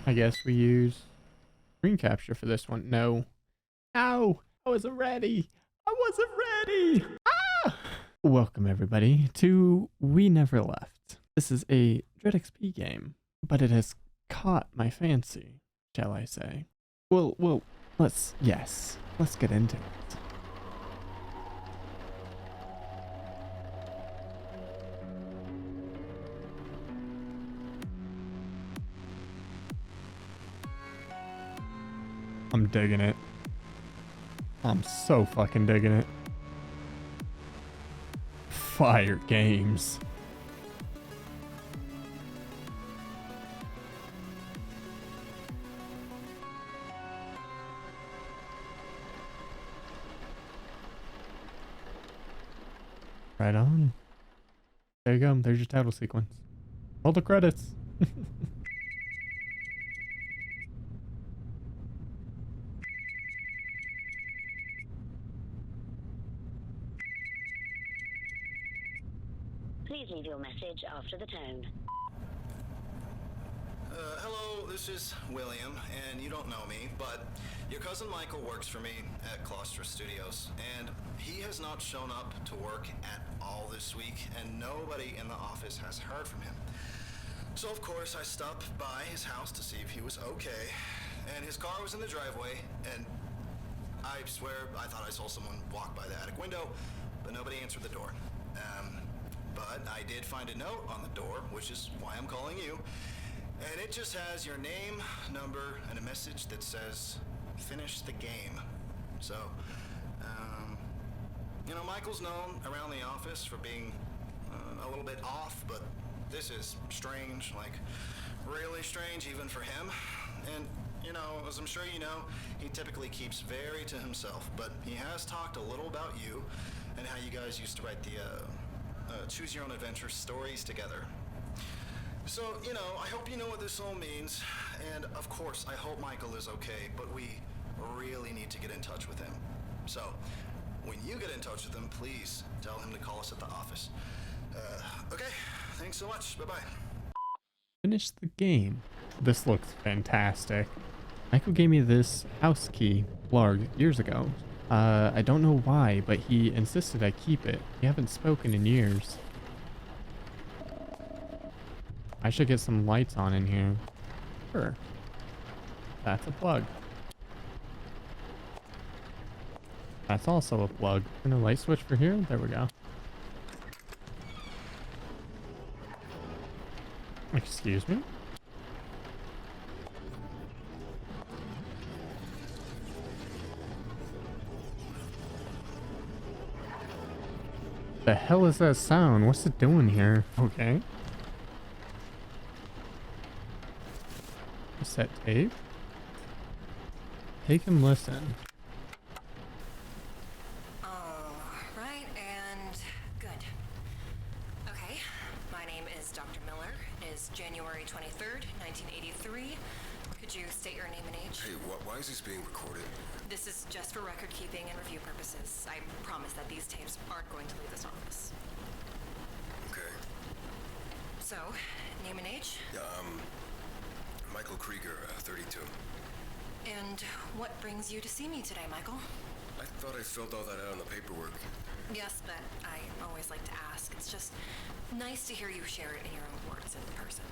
I guess we use screen capture for this one. No. No! I wasn't ready! I wasn't ready! Ah! Welcome everybody to We Never Left. This is a Dread XP game, but it has caught my fancy, shall I say. Well, let's get into it. I'm digging it. I'm so fucking digging it. Fire games. Right on. There you go. There's your title sequence. Roll the credits. Please leave your message after the tone. Hello, this is William, and you don't know me, but your cousin Michael works for me at Claustra Studios, and he has not shown up to work at all this week, and nobody in the office has heard from him. So of course I stopped by his house to see if he was okay, and his car was in the driveway, and I swear I thought I saw someone walk by the attic window, but nobody answered the door. But I did find a note on the door, which is why I'm calling you. And it just has your name, number, and a message that says, finish the game. So, you know, Michael's known around the office for being a little bit off, but this is strange, like really strange even for him. And, you know, as I'm sure you know, he typically keeps very to himself, but he has talked a little about you and how you guys used to write the Choose Your Own Adventure stories together. So, you know, I hope you know what this all means, and of course, I hope Michael is okay, but we really need to get in touch with him. So, when you get in touch with him, please tell him to call us at the office. Okay, thanks so much, bye-bye. Finish the game. This looks fantastic. Michael gave me this house key blarg years ago. I don't know why, but he insisted I keep it. We haven't spoken in years. I should get some lights on in here. Sure. That's a plug. That's also a plug. And a light switch for here? There we go. Excuse me? The hell is that sound? What's it doing here? Okay. Set tape. Take and listen. Alright, and good. Okay, my name is Dr. Miller. It is January 23rd, 1983. Could you state your name and age? Hey, why is this being recorded? This is just for record keeping and review purposes. I promise that these tapes aren't going to leave this office. Okay. So, name and age? Yeah, Michael Krieger, 32. And what brings you to see me today, Michael? I thought I filled all that out on the paperwork. Yes, but I always like to ask. It's just nice to hear you share it in your own words in person.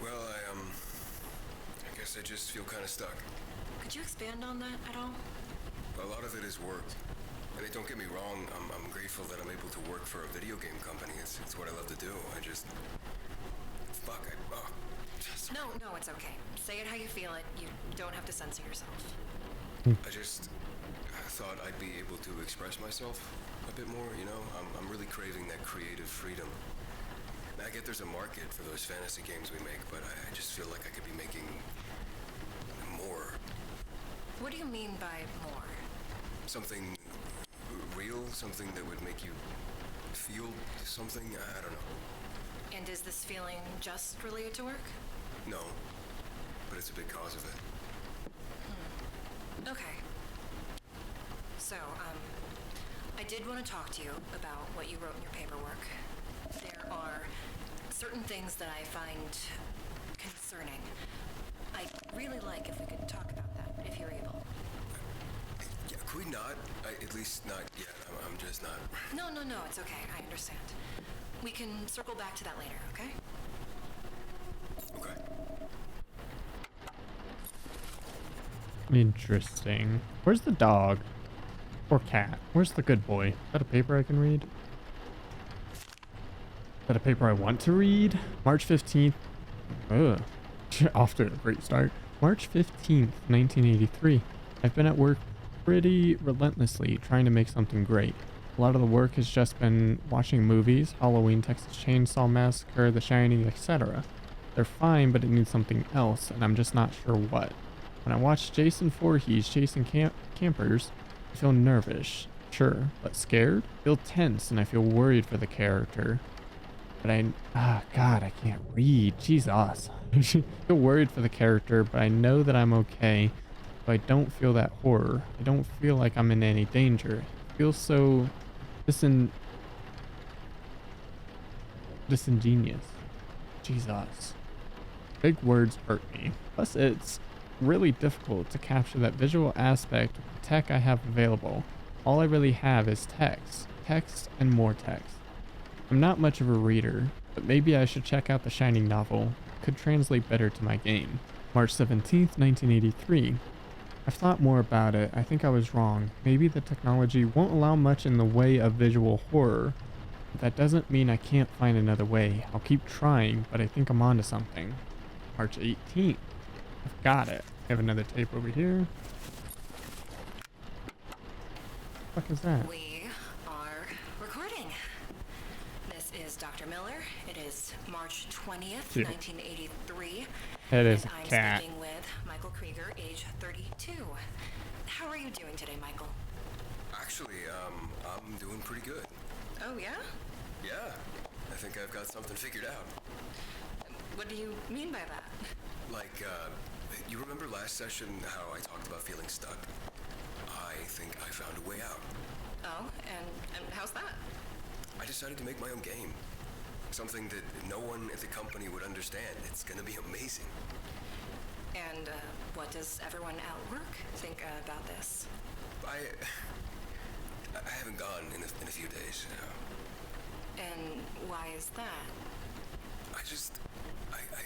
Well, I guess I just feel kind of stuck. Could you expand on that at all? A lot of it is work. And don't get me wrong, I'm grateful that I'm able to work for a video game company. It's what I love to do. I just... Fuck, No, it's okay. Say it how you feel it. You don't have to censor yourself. I just thought I'd be able to express myself a bit more, you know? I'm really craving that creative freedom. I get there's a market for those fantasy games we make, but I just feel like I could be making more. What do you mean by more? Something real, something that would make you feel something, I don't know. And is this feeling just related to work? No, but it's a big cause of it. Okay. So, I did want to talk to you about what you wrote in your paperwork. There are certain things that I find concerning. I'd really like if we could talk about that, if you're able. Yeah, could we not? At least not yet. I'm just not... No, it's okay. I understand. We can circle back to that later, okay? Okay. Interesting. Where's the dog? Or cat? Where's the good boy? Is that a paper I can read? Is that a paper I want to read? March 15th. Ugh. Off to a great start. March 15th, 1983. I've been at work pretty relentlessly trying to make something great. A lot of the work has just been watching movies, Halloween, Texas Chainsaw Massacre, The Shining, etc. They're fine, but it needs something else, and I'm just not sure what. When I watch Jason Voorhees chasing campers, I feel nervous, sure, but scared? I feel tense, and I feel worried for the character. But God, I can't read. Jesus. I feel worried for the character, but I know that I'm okay. So I don't feel that horror. I don't feel like I'm in any danger. It feels so disingenuous. Jesus. Big words hurt me. Plus, it's really difficult to capture that visual aspect with the tech I have available. All I really have is text. Text and more text. I'm not much of a reader, but maybe I should check out the Shining novel. It could translate better to my game. March 17th, 1983. I've thought more about it. I think I was wrong. Maybe the technology won't allow much in the way of visual horror. But that doesn't mean I can't find another way. I'll keep trying, but I think I'm onto something. March 18th. I've got it. I have another tape over here. What the fuck is that? We are recording. This is Dr. Miller. It is March 20th, Cute. 1983. That is and a I'm cat. speaking with Michael Krieger, age 32. How are you doing today, Michael? Actually, I'm doing pretty good. Oh, yeah? Yeah, I think I've got something figured out. What do you mean by that? Like, you remember last session how I talked about feeling stuck? I think I found a way out. Oh, and how's that? I decided to make my own game. Something that no one at the company would understand. It's gonna be amazing. And what does everyone at work think about this? I haven't gone in a few days. And why is that?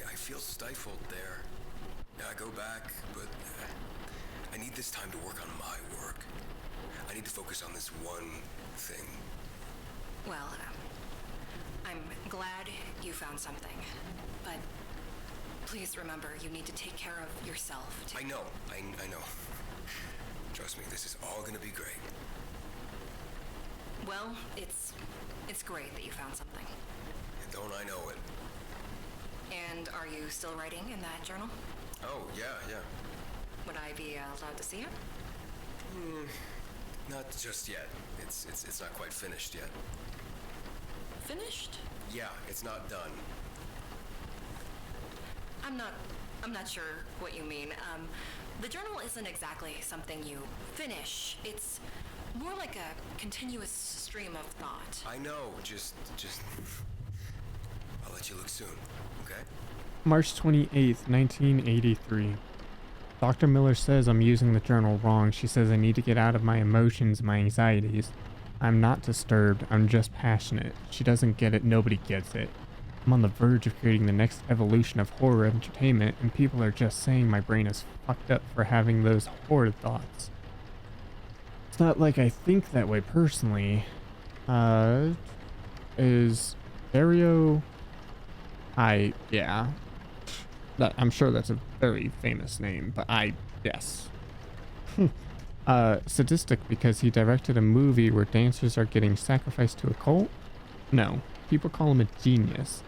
I feel stifled there. I go back, but I need this time to work on my work. I need to focus on this one thing. Well, I'm glad you found something, but please remember you need to take care of yourself too. I know. Trust me, this is all gonna be great. Well, it's great that you found something. Don't I know it? And are you still writing in that journal? Oh, yeah. Would I be allowed to see it? Not just yet. It's not quite finished yet. Finished? Yeah, it's not done. I'm not sure what you mean. The journal isn't exactly something you finish. It's more like a continuous stream of thought. I know, just... I'll let you look soon, okay? March 28th, 1983. Dr. Miller says I'm using the journal wrong. She says I need to get out of my emotions, my anxieties. I'm not disturbed, I'm just passionate. She doesn't get it, nobody gets it. I'm on the verge of creating the next evolution of horror entertainment, and people are just saying my brain is fucked up for having those horrid thoughts. It's not like I think that way personally. Is Dario... yeah. I'm sure that's a very famous name, but yes. Sadistic because he directed a movie where dancers are getting sacrificed to a cult? No, people call him a genius.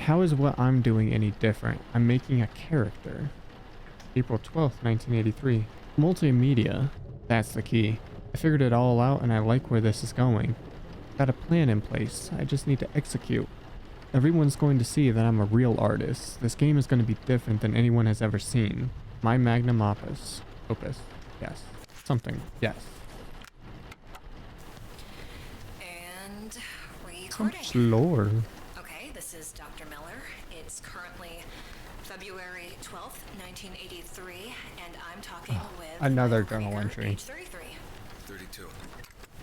How is what I'm doing any different? I'm making a character. April 12th, 1983. Multimedia. That's the key. I figured it all out and I like where this is going. Got a plan in place. I just need to execute. Everyone's going to see that I'm a real artist. This game is going to be different than anyone has ever seen. My magnum opus. Yes. Something. Yes. And So recording. much lore. Okay, this is Dr. Miller. It's currently 1983, and I'm talking with Another Michael journal Krieger, entry. age 33. 32.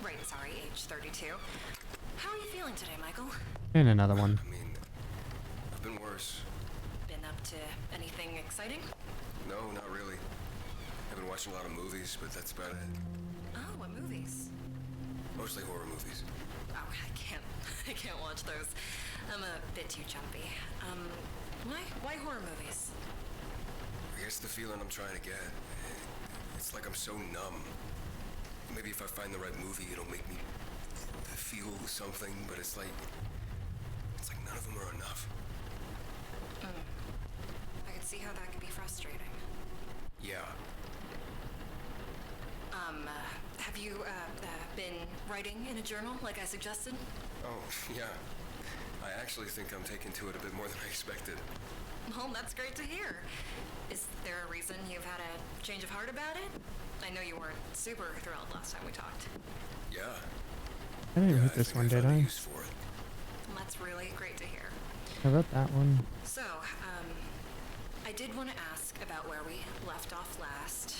Right, sorry, age 32. How are you feeling today, Michael? And another one. I mean, I've been worse. Been up to anything exciting? No, not really. I've been watching a lot of movies, but that's about it. Oh, what movies? Mostly horror movies. Oh, I can't watch those. I'm a bit too jumpy. Why horror movies? I guess the feeling I'm trying to get, it's like I'm so numb. Maybe if I find the right movie, it'll make me feel something, but it's like none of them are enough. I can see how that can be frustrating. Yeah. Have you, been writing in a journal like I suggested? Oh, yeah. I actually think I'm taking to it a bit more than I expected. Well, that's great to hear. Is there a reason you've had a change of heart about it? I know you weren't super thrilled last time we talked. Yeah. I didn't Yeah, read I this think one, I did found a I? use for it. Well, that's really great to hear. I read that one. So, I did want to ask about where we left off last.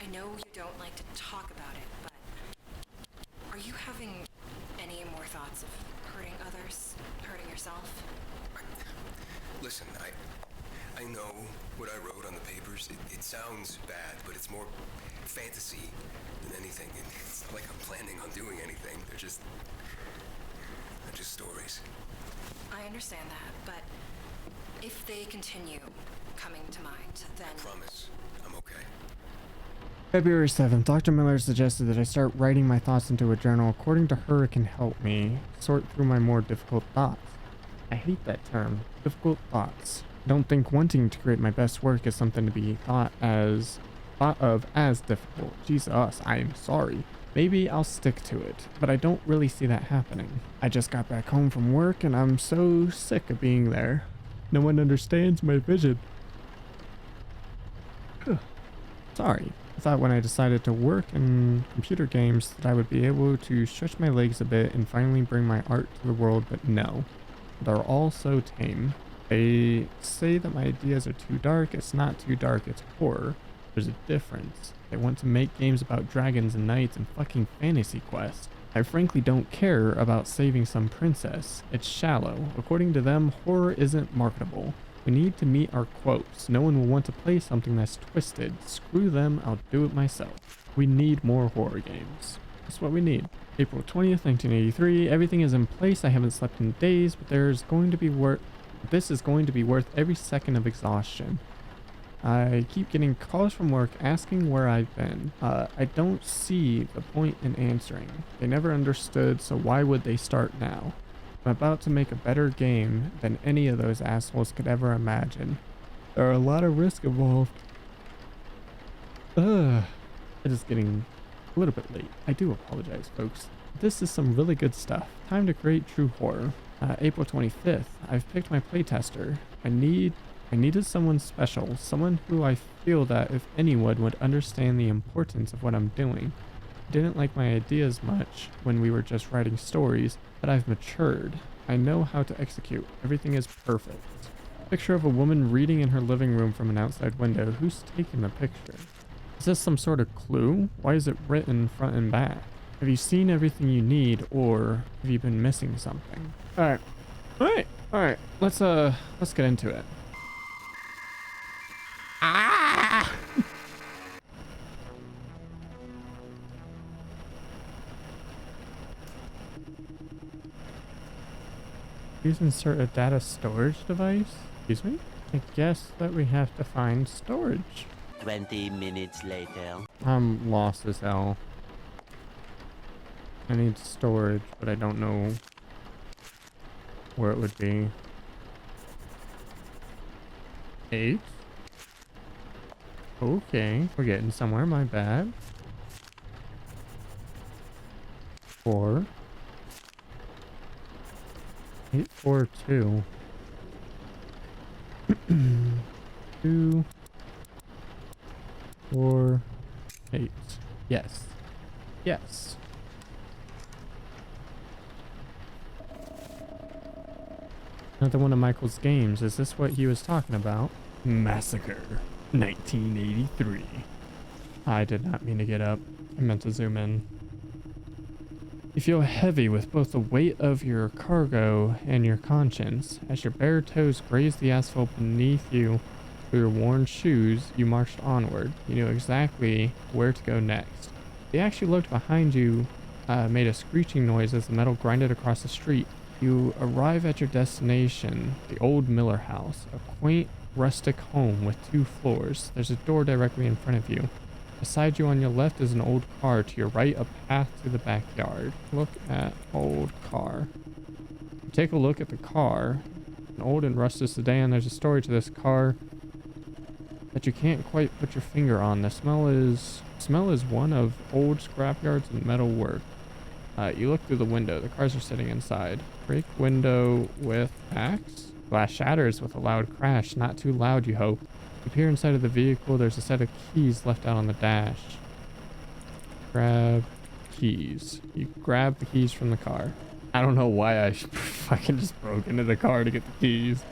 I know you don't like to talk about it, but are you having any more thoughts of hurting others, hurting yourself? Listen, I know what I wrote on the papers. It sounds bad, but it's more fantasy than anything. It's not like I'm planning on doing anything. They're just stories. I understand that, but if they continue coming to mind, then... I promise, I'm okay. February 7th, Dr. Miller suggested that I start writing my thoughts into a journal. According to her, it can help me sort through my more difficult thoughts. I hate that term, difficult thoughts. I don't think wanting to create my best work is something to be thought of as difficult. Jesus, I am sorry. Maybe I'll stick to it, but I don't really see that happening. I just got back home from work and I'm so sick of being there. No one understands my vision. Sorry. I thought when I decided to work in computer games that I would be able to stretch my legs a bit and finally bring my art to the world, but no. They're all so tame. They say that my ideas are too dark. It's not too dark, it's horror. There's a difference. They want to make games about dragons and knights and fucking fantasy quests. I frankly don't care about saving some princess. It's shallow. According to them, horror isn't marketable. We need to meet our quotes. No one will want to play something that's twisted. Screw them, I'll do it myself. We need more horror games. That's what we need. April 20th, 1983. Everything is in place. I haven't slept in days, but this is going to be worth every second of exhaustion. I keep getting calls from work asking where I've been. I don't see the point in answering. They never understood, so why would they start now? I'm about to make a better game than any of those assholes could ever imagine. There are a lot of risks involved. It is getting a little bit late. I do apologize, folks. This is some really good stuff. Time to create true horror. April 25th. I've picked my playtester. I needed someone special, someone who I feel that if anyone would understand the importance of what I'm doing. I didn't like my ideas much when we were just writing stories, but I've matured. I know how to execute. Everything is perfect. Picture of a woman reading in her living room from an outside window. Who's taking the picture? Is this some sort of clue? Why is it written front and back? Have you seen everything you need, or have you been missing something? Alright. Let's get into it. Ah! Please insert a data storage device? Excuse me? I guess that we have to find storage. 20 minutes later. I'm lost as hell. I need storage, but I don't know where it would be. 8? Okay, we're getting somewhere, my bad. 4. 842. 2, 4, 8. Yes. Yes. Another one of Michael's games. Is this what he was talking about? Massacre. 1983. I did not mean to get up. I meant to zoom in. You feel heavy with both the weight of your cargo and your conscience. As your bare toes graze the asphalt beneath you with your worn shoes, you marched onward. You knew exactly where to go next. The axe you looked behind you made a screeching noise as the metal grinded across the street. You arrive at your destination, the old Miller house, a quaint, rustic home with 2 floors. There's a door directly in front of you. Beside you on your left is an old car. To your right, a path to the backyard. Look at old car. Take a look at the car. An old and rusted sedan. There's a story to this car that you can't quite put your finger on. The smell is one of old scrapyards and metal work. You look through the window. The cars are sitting inside. Break window with axe. Glass shatters with a loud crash. Not too loud, you hope. You peer inside of the vehicle. There's a set of keys left out on the dash. Grab keys. You grab the keys from the car. I don't know why I fucking just broke into the car to get the keys.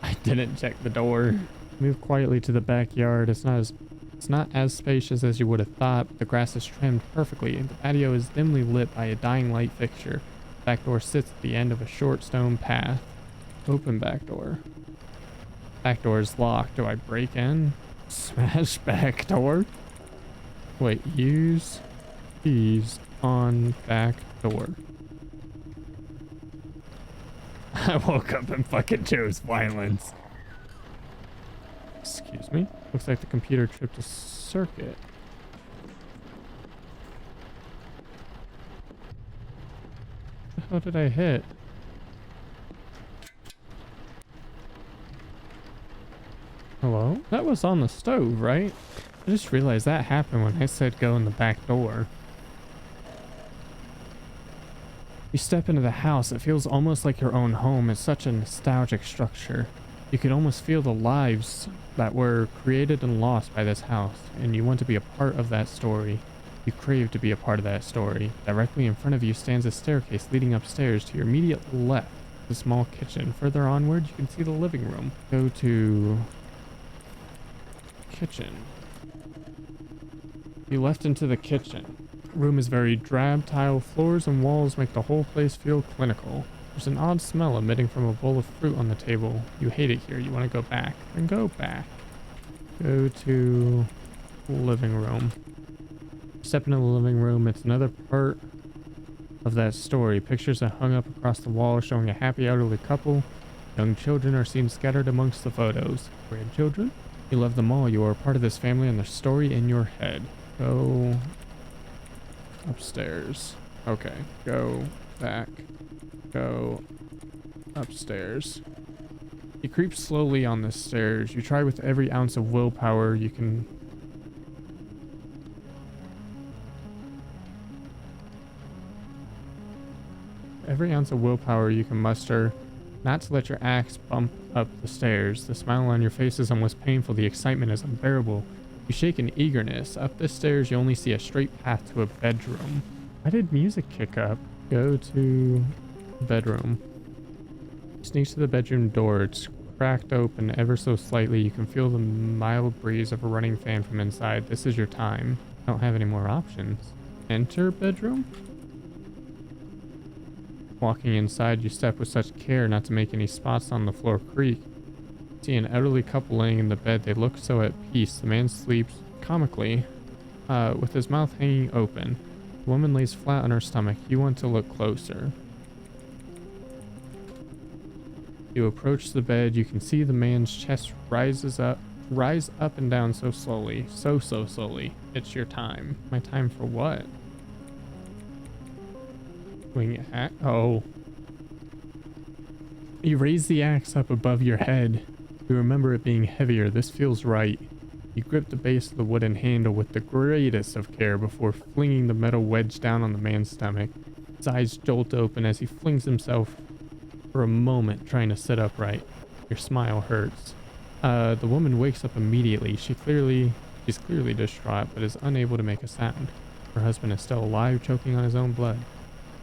I didn't check the door. Move quietly to the backyard. It's not as spacious as you would have thought, but the grass is trimmed perfectly, and the patio is dimly lit by a dying light fixture. The back door sits at the end of a short stone path. Open back door. Back door is locked. Do I break in? Smash back door? Wait, use keys on back door. I woke up and fucking chose violence. Excuse me? Looks like the computer tripped a circuit. What the hell did I hit? Hello? That was on the stove, right? I just realized that happened when I said go in the back door. You step into the house. It feels almost like your own home. It's such a nostalgic structure. You can almost feel the lives that were created and lost by this house, and you want to be a part of that story. You crave to be a part of that story. Directly in front of you stands a staircase leading upstairs. To your immediate left, the small kitchen. Further onward, you can see the living room. Go to kitchen. You left into the kitchen. The room is very drab. Tile floors and walls make the whole place feel clinical. There's an odd smell emitting from a bowl of fruit on the table. You hate it here. You want to go back. Then go back. Go to living room. Step into the living room. It's another part of that story. Pictures are hung up across the wall showing a happy elderly couple. Young children are seen scattered amongst the photos. Grandchildren? You love them all. You are a part of this family and their story in your head. Go upstairs. Okay. Go back. Go upstairs. You creep slowly on the stairs. You try with every ounce of willpower you can. Every ounce of willpower you can muster not to let your axe bump up the stairs. The smile on your face is almost painful. The excitement is unbearable. You shake in eagerness. Up the stairs, you only see a straight path to a bedroom. Why did music kick up? Go to bedroom. Sneaks to the bedroom door. It's cracked open ever so slightly. You can feel the mild breeze of a running fan from inside. This is your time. I don't have any more options. Enter bedroom? Walking inside, you step with such care not to make any spots on the floor creak. You see an elderly couple laying in the bed. They look so at peace. The man sleeps comically, with his mouth hanging open. The woman lays flat on her stomach. You want to look closer. You approach the bed. You can see the man's chest rise up and down so slowly. So slowly. It's your time. My time for what? Swing axe. Oh. You raise the axe up above your head. You remember it being heavier. This feels right. You grip the base of the wooden handle with the greatest of care before flinging the metal wedge down on the man's stomach. His eyes jolt open as he flings himself for a moment trying to sit upright. Your smile hurts. The woman wakes up immediately. She's clearly distraught, but is unable to make a sound. Her husband is still alive, choking on his own blood.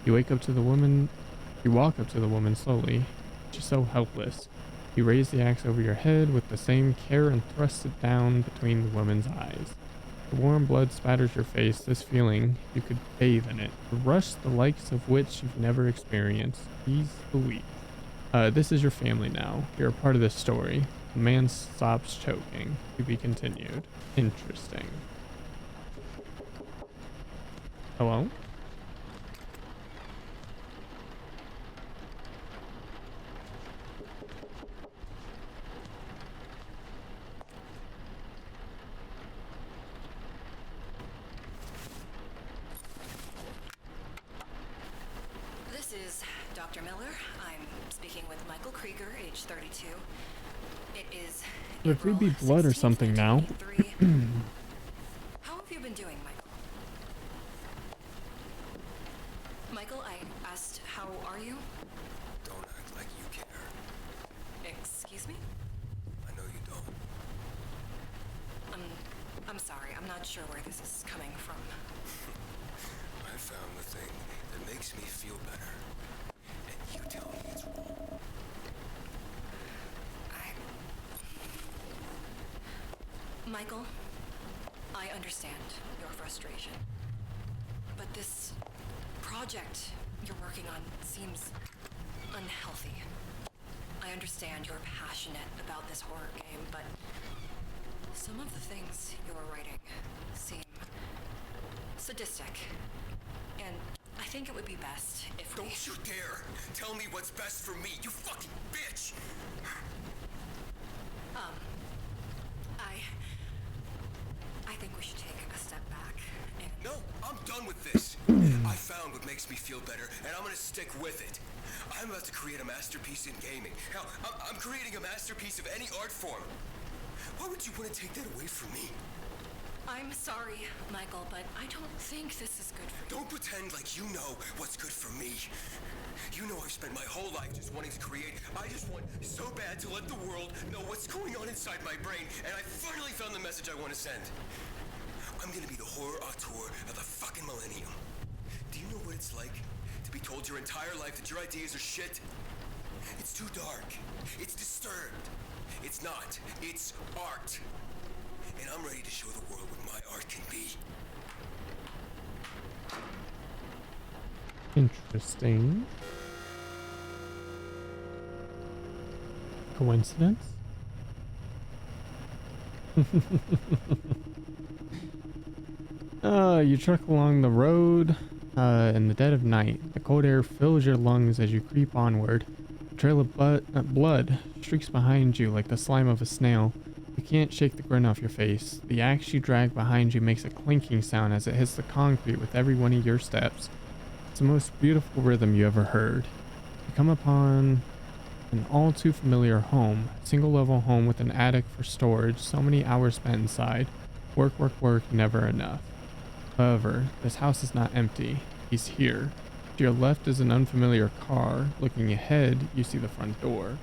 You walk up to the woman slowly. She's so helpless. You raise the axe over your head with the same care and thrust it down between the woman's eyes. The warm blood spatters your face, this feeling, you could bathe in it. A rush the likes of which you've never experienced. He's the weak. This is your family now. You're a part of this story. The man stops choking. To be continued. Interesting. Hello? This is Dr. Miller. I'm speaking with Michael Krieger, age 32. It is There could be April blood or 16th, something now. 1983. How have you been doing, Michael? Michael, I asked, how are you? Don't act like you care. Excuse me? I know you don't. I'm sorry. I'm not sure where this is coming from. I found the thing that makes me feel better. And you tell me it's wrong. Michael, I understand your frustration. But this project you're working on seems unhealthy. I understand you're passionate about this horror game, but some of the things you're writing seem sadistic. And I think it would be best if we... Don't you dare tell me what's best for me, you fucking bitch! I think we should take a step back and... No, I'm done with this. I found what makes me feel better, and I'm gonna stick with it. I'm about to create a masterpiece in gaming. Hell, I'm creating a masterpiece of any art form. Why would you want to take that away from me? I'm sorry, Michael, but I don't think this is good for you. Don't pretend like you know what's good for me. You know I've spent my whole life just wanting to create. I just want so bad to let the world know what's going on inside my brain, and I finally found the message I want to send. I'm gonna be the horror auteur of the fucking millennium. Do you know what it's like to be told your entire life that your ideas are shit? It's too dark. It's disturbed. It's not. It's art. And I'm ready to show the world what my art can be. Interesting. Coincidence? You truck along the road in the dead of night. The cold air fills your lungs as you creep onward. A trail of blood streaks behind you like the slime of a snail. You can't shake the grin off your face. The axe you drag behind you makes a clinking sound as it hits the concrete with every one of your steps. It's the most beautiful rhythm you ever heard. You come upon an all too familiar home, a single level home with an attic for storage, so many hours spent inside. Work, work, work, never enough. However, this house is not empty. He's here. To your left is an unfamiliar car. Looking ahead, you see the front door.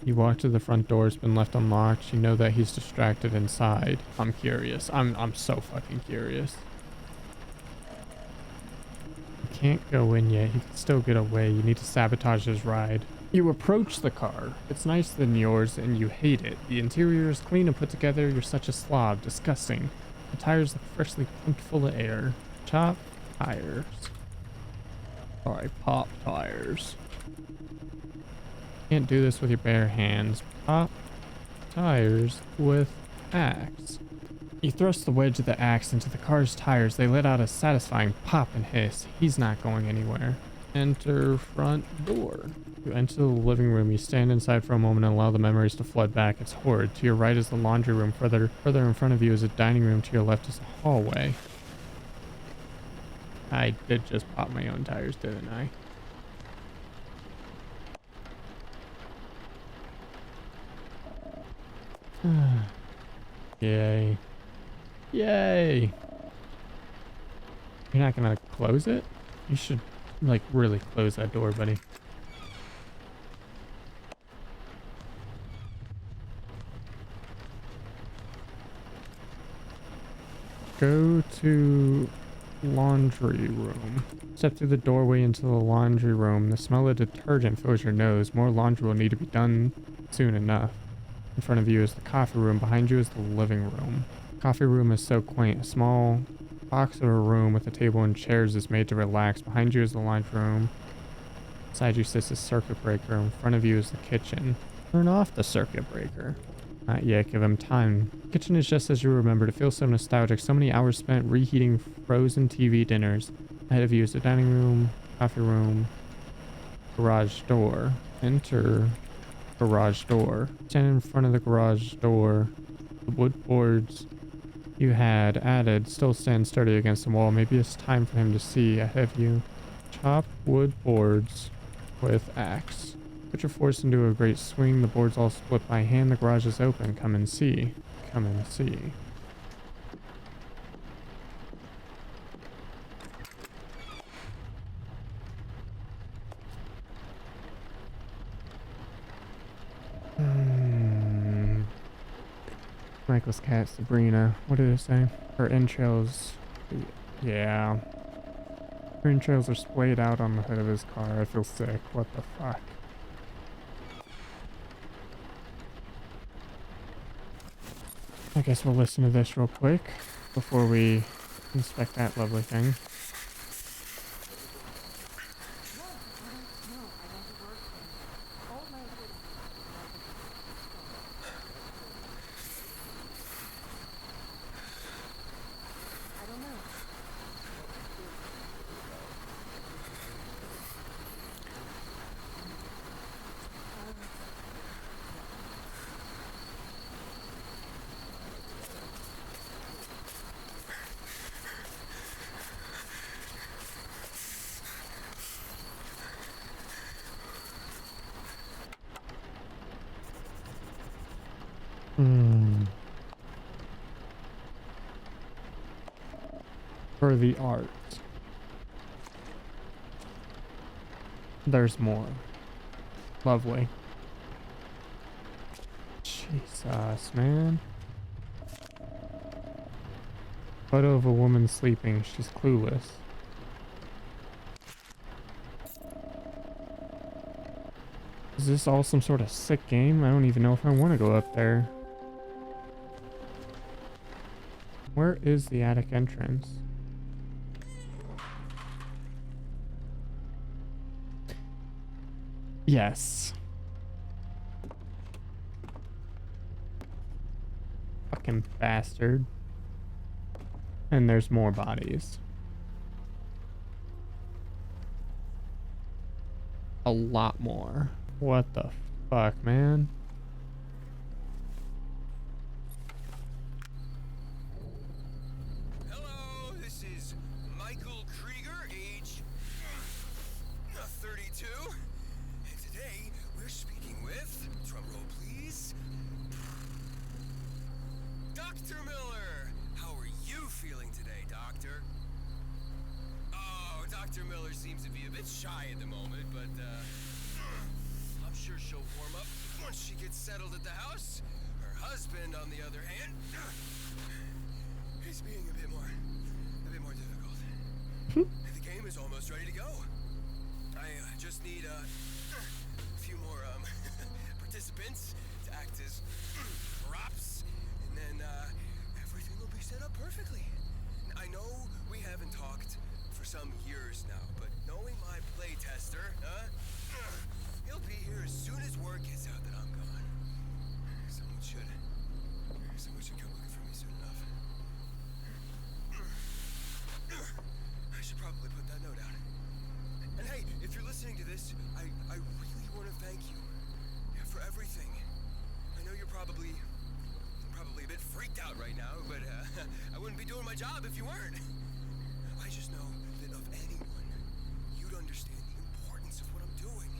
You walk to the front door, it's been left unlocked. You know that he's distracted inside. I'm curious. I'm so fucking curious. You can't go in yet. He can still get away. You need to sabotage his ride. You approach the car. It's nicer than yours and you hate it. The interior is clean and put together. You're such a slob. Disgusting. The tires look freshly pumped full of air. Top tires. Sorry, pop tires. Can't do this with your bare hands. Pop tires with axe. You thrust the wedge of the axe into the car's tires. They let out a satisfying pop and hiss. He's not going anywhere. Enter front door. You enter the living room. You stand inside for a moment and allow the memories to flood back. It's horrid. To your right is the laundry room. Further in front of you is a dining room. To your left is a hallway. I did just pop my own tires, didn't I? Yay. Yay. You're not gonna close it? You should, like, really close that door, buddy. Go to laundry room. Step through the doorway into the laundry room. The smell of detergent fills your nose. More laundry will need to be done soon enough. In front of you is the coffee room. Behind you is the living room. Coffee room is so quaint. A small box of a room with a table and chairs is made to relax. Behind you is the laundry room. Beside you sits a circuit breaker. In front of you is the kitchen. Turn off the circuit breaker. Not yet, give him time. Kitchen is just as you remembered. It feels so nostalgic. So many hours spent reheating frozen TV dinners. Ahead of you is the dining room, coffee room, garage door. Enter garage door. Stand in front of the garage door. The wood boards you had added still stand sturdy against the wall. Maybe it's time for him to see ahead of you. Chop wood boards with axe. Put your force into a great swing. The boards all split by hand. The garage is open. Come and see. Come and see. Michael's cat, Sabrina. What did it say? Her entrails. Yeah. Her entrails are splayed out on the hood of his car. I feel sick. What the fuck? I guess we'll listen to this real quick before we inspect that lovely thing. For the art. There's more. Lovely. Jesus, man. Photo of a woman sleeping. She's clueless. Is this all some sort of sick game? I don't even know if I want to go up there. Where is the attic entrance? Yes. Fucking bastard. And there's more bodies. A lot more. What the fuck, man? Hello, this is Michael Krieger, age 32. And today we're speaking with, drumroll please, Dr. Miller. How are you feeling today, Doctor? Oh, Dr. Miller seems to be a bit shy at the moment, but I'm sure she'll warm up once she gets settled at the house. Her husband, on the other hand, is being a bit more difficult. The game is almost ready to go. I just need a few more participants to act as props, and then everything will be set up perfectly. I know we haven't talked for some years now, but knowing my playtester, he'll be here as soon as word gets out that I'm gone. Someone should come looking for me soon enough. I should probably put that note out. And hey, if you're listening to this, I really want to thank you for everything. I know you're probably a bit freaked out right now, but I wouldn't be doing my job if you weren't. I just know that of anyone, you'd understand the importance of what I'm doing.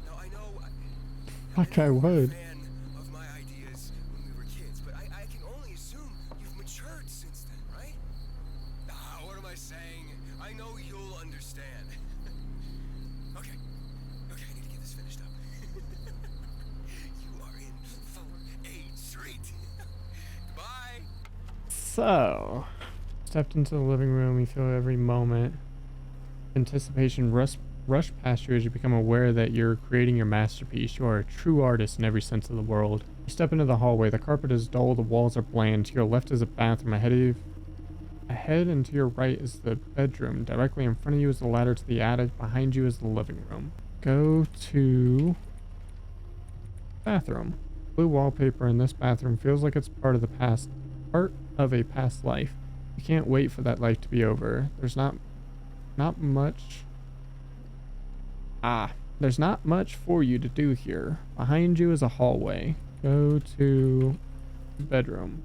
Now I know I would. fan of my ideas when we were kids, but I can only assume you've matured since then, right? What am I saying? I know you'll understand. Okay, I need to get this finished up. You are in for a treat. Goodbye. So, Stepped into the living room, you feel every moment. Anticipation rush past you as you become aware that you're creating your masterpiece. You are a true artist in every sense of the world. You step into the hallway. The carpet is dull, the walls are bland. To your left is a bathroom. Ahead and to your right is the bedroom. Directly in front of you is the ladder to the attic. Behind you is the living room. Go to bathroom. Blue wallpaper in this bathroom feels like it's part of a past life. You can't wait for that life to be over. There's not much. There's not much for you to do here. Behind you is a hallway. Go to bedroom.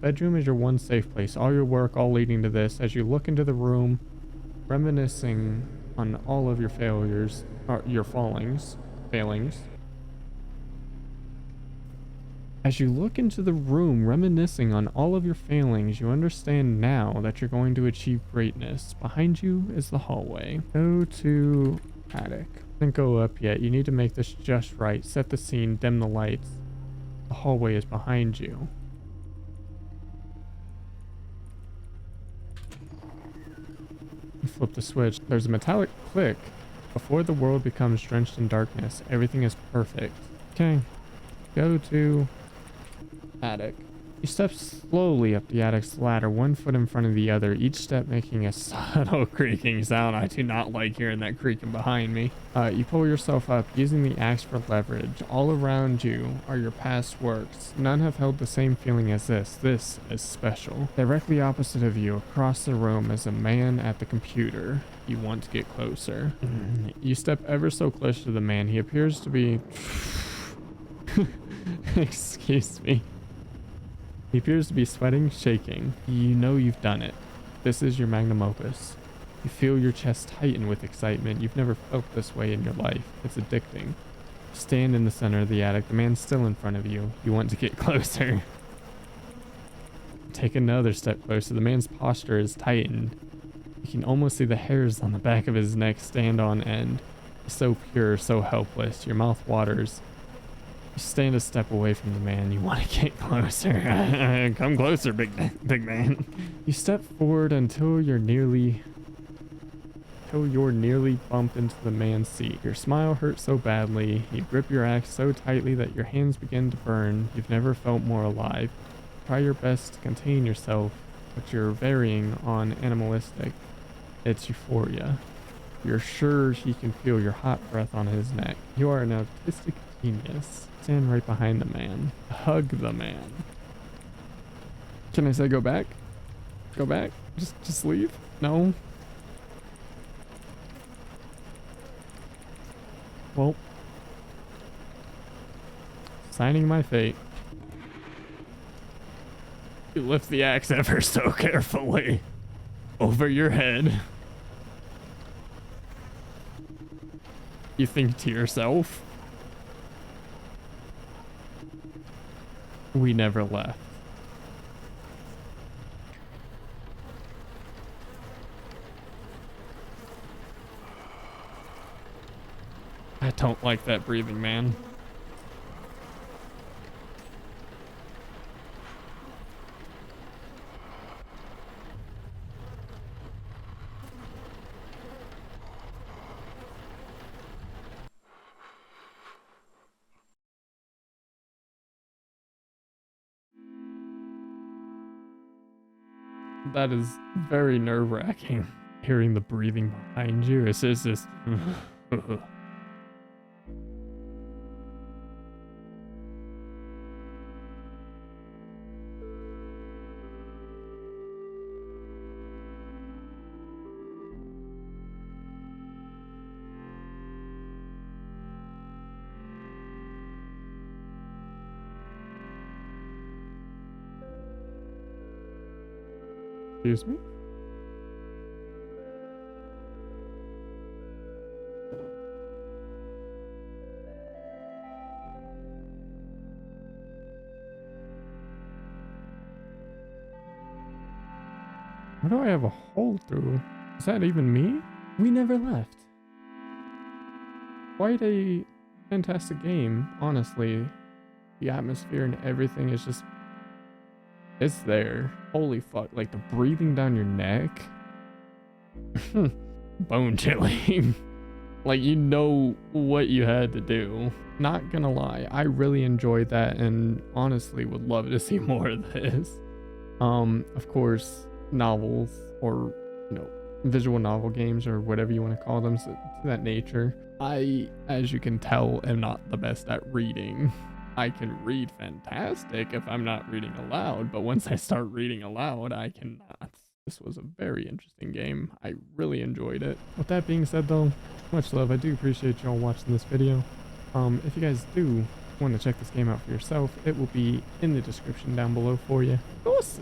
Bedroom is your one safe place. All your work, all leading to this. As you look into the room, reminiscing on all of your failings. As you look into the room, reminiscing on all of your failings, you understand now that you're going to achieve greatness. Behind you is the hallway. Go to attic. Don't go up yet. You need to make this just right. Set the scene, dim the lights. The hallway is behind you. You flip the switch. There's a metallic click. Before the world becomes drenched in darkness, everything is perfect. Okay. Go to attic. You step slowly up the attic's ladder, one foot in front of the other, each step making a subtle creaking sound. I do not like hearing that creaking behind me. You pull yourself up, using the axe for leverage. All around you are your past works. None have held the same feeling as this. This is special. Directly opposite of you, across the room, is a man at the computer. You want to get closer. You step ever so close to the man. He appears to be... Excuse me. He appears to be sweating, shaking. You know you've done it. This is your magnum opus. You feel your chest tighten with excitement. You've never felt this way in your life. It's addicting. You stand in the center of the attic. The man's still in front of you. You want to get closer. Take another step closer. The man's posture is tightened. You can almost see the hairs on the back of his neck stand on end. He's so pure, so helpless. Your mouth waters. You stand a step away from the man. You want to get closer. Come closer, big man. You step forward until you're nearly bumped into the man's seat. Your smile hurts so badly. You grip your axe so tightly that your hands begin to burn. You've never felt more alive. Try your best to contain yourself, but you're varying on animalistic. It's euphoria. You're sure he can feel your hot breath on his neck. You are an artistic genius. Stand right behind the man. Hug the man. Can I say go back? Go back? Just leave? No? Well, signing my fate. You lift the axe ever so carefully over your head. You think to yourself, we never left. I don't like that breathing, man. That is very nerve-wracking. Hearing the breathing behind you, it's just Excuse me? Where do I have a hole through? Is that even me? We never left. Quite a fantastic game, honestly. The atmosphere and everything is just It's there. Holy fuck. Like the breathing down your neck. Bone chilling. Like, you know what you had to do. Not gonna lie, I really enjoyed that and honestly would love to see more of this. Of course, novels or, you know, visual novel games or whatever you want to call them, so, to that nature. I, as you can tell, am not the best at reading. I can read fantastic if I'm not reading aloud, but once I start reading aloud, I cannot. This was a very interesting game. I really enjoyed it. With that being said though, much love. I do appreciate y'all watching this video. If you guys do want to check this game out for yourself, it will be in the description down below for you. Deuces.